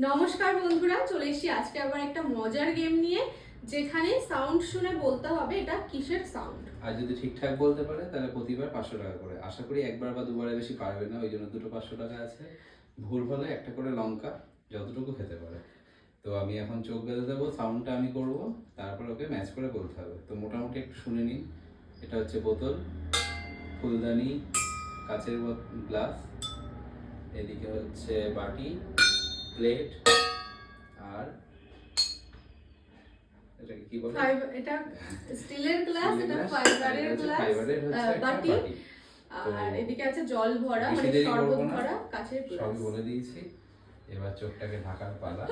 নমস্কার বন্ধুরা, চলে এসেছি আজকে আবার একটা মজার গেম নিয়ে, যেখানে সাউন্ড শুনে বলতে হবে এটা কিসের সাউন্ড। আর যদি ঠিকঠাক বলতে পারে তাহলে প্রতিবার 500 টাকা করে। আশা করি একবার বা দুবারের বেশি পারবে না, ওই জন্য দুটো 500 টাকা আছে। ভুল হলে একটা করে লঙ্কা, যতটুকু খেতে পারে। তো আমি এখন চোখ বেঁধে দেবো, সাউন্ডটা আমি করব, তারপর ওকে ম্যাচ করে বলতে হবে। তো মোটামুটি একটু শুনে নিন। এটা হচ্ছে বোতল, ফুলদানি, কাচের গ্লাস, এদিকে হচ্ছে বাটি, প্লেট, আর এটাকে কি বলে, এটা স্টিলের গ্লাস, এটা ফাইবারের গ্লাস, বাটি, আর এদিকে আছে জল ভরা, মানে শরবত ভরা কাচের গ্লাস। সবই বলে দিয়েছি, এবার চোখটাকে ঢাকার পালা।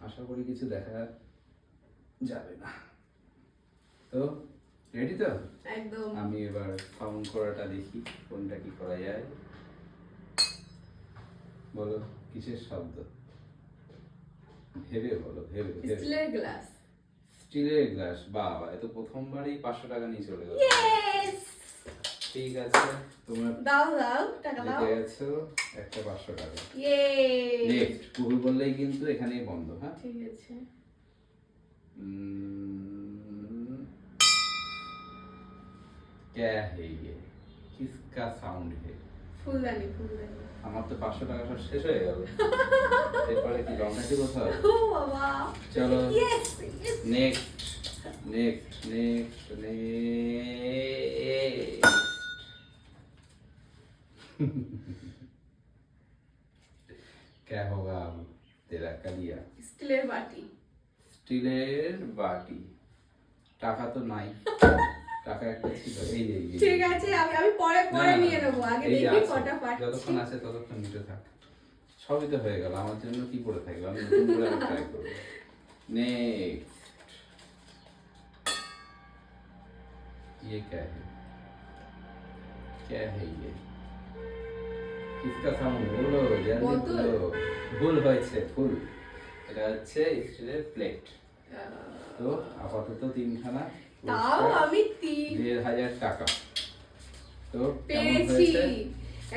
আশা করি কিছু দেখা যাবে না। তো রেডি তো? একদম। আমি এবার সাউন্ড করাটা দেখি কোনটা কি করা যায়। বলো কিসের শব্দ? ভেবে বলো, ভেবে। স্টিলের গ্লাস। স্টিলের গ্লাস। বাবা, এ তো প্রথমবারই 500 টাকা নিয়ে চলে গেল। ঠিক আছে, তোমার দাও টাকা দাও। জিতে গেছো একটা 500 টাকা। ইয়ে, নেক্সট ভুল বললেই কিন্তু এখানেই বন্ধ। হ্যাঁ, ঠিক আছে। क्या है ये, किसका साउंड है? ফুলদানি। আমার তো 500 টাকা সব শেষ হয়ে গেল। এরপরে কি লঙ্কা কি কোথাও? ও বাবা, চলো ইয়েস। নেক্সট। क्या होगा अब तेरा कलिया? স্টিলের বাটি। স্টিলের বাটি। টাকা তো নাই। টাকা একটা ছিল, এই যে ঠিক আছে, আমি পরে নিয়ে নেব, আগে দেখি কটা পাচ্ছি। যতক্ষণ আছে ততক্ষণ নিতে থাক। সবই তো হয়ে গেল, আমার জন্য কি পড়ে থাকবে? আমি নতুন করে ট্রাই করব। নেক্সট। ये क्या है? क्या है ये? किसका साउंड बोलो, जल्दी बोलो। ফুল হয়েছে, ফুল। এটা হচ্ছে স্টিলের প্লেট। তো আপাতত তিনখানা, তাও আমি 1500 টাকা। তো পেরেছি।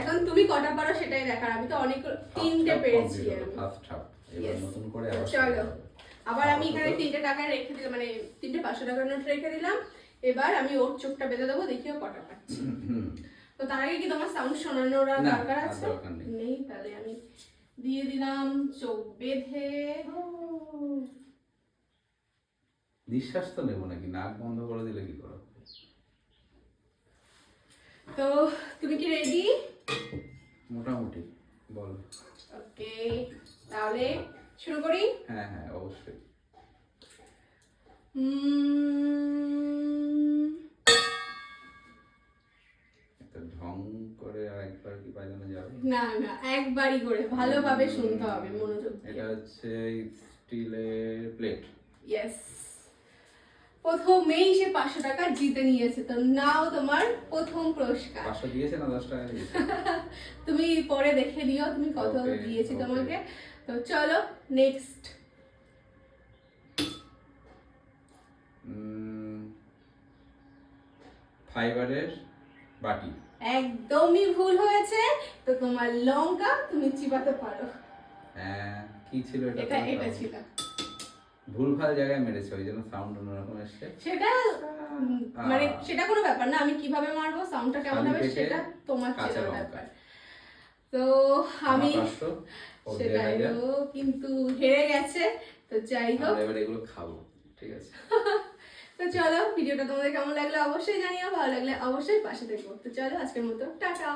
এখন তুমি কটা পারো সেটাই দেখার। আমি তো অনেক, তিনটে পেরেছি আমি। First half. এবার নতুন করে আবার চলো, আবার আমি এখানে 3টে টাকা রেখে দিলাম, মানে 3টে 500 টাকার নোট রেখে দিলাম। এবার আমি ওর চোখটা বেঁধে দেবো, দেখিও কটা পাচ্ছি। তো তার আগে কি তোমার সাউন্ড শোনানোর দরকার আছে? নেই, তাহলে আমি দিয়ে দিলাম চোখ বেঁধে। নিঃশ্বাস তো নেবো নাকি? নাক বন্ধ করে দিলে কি করো? তো তুমি কি রেডি? মোটামুটি বলো। ওকে, তাহলে শুরু করি। হ্যাঁ হ্যাঁ, অবশ্যই। একটা ঢং করে আরেকবার কি বাজানো যাবে? না, একবারই করে ভালোভাবে শুনতে হবে, মনোযোগ দিয়ে। এটা হচ্ছে স্টিলের প্লেট। ইয়েস, প্রথমেই সে 500 টাকা জিতে নিয়েছে। তো নাও তোমার প্রথম পুরস্কার। 500 দিয়েছে না 10 টাকা দিয়েছে? তুমি পরে দেখে নিও তুমি কত দিয়েছি তোমাকে। তো চলো নেক্সট। ফাইবারের বাটি। একদমই ভুল হয়েছে। তো তোমার লঙ্কা তুমি চিবাতে পারো। হ্যাঁ, কি ছিল এটা? এটা ছিল। ভুলভাল জায়গায় মেরেছে, ওই জন্য সাউন্ড অন্যরকম এসছে। সেটা মানে সেটা কোনো ব্যাপার না, আমি কিভাবে মারবো, সাউন্ডটা কেমন হবে সেটা তোমার চেনার ব্যাপার। তো আমি সেটাই, কিন্তু হেরে গেছে। তো যাই হোক, এবার এগুলো খাবো, ঠিক আছে? তো চলো, ভিডিওটা তোমাদের কেমন লাগলো অবশ্যই জানিও, ভালো লাগলে অবশ্যই পাশে থেকো। তো চলো, আজকের মতো টাটা।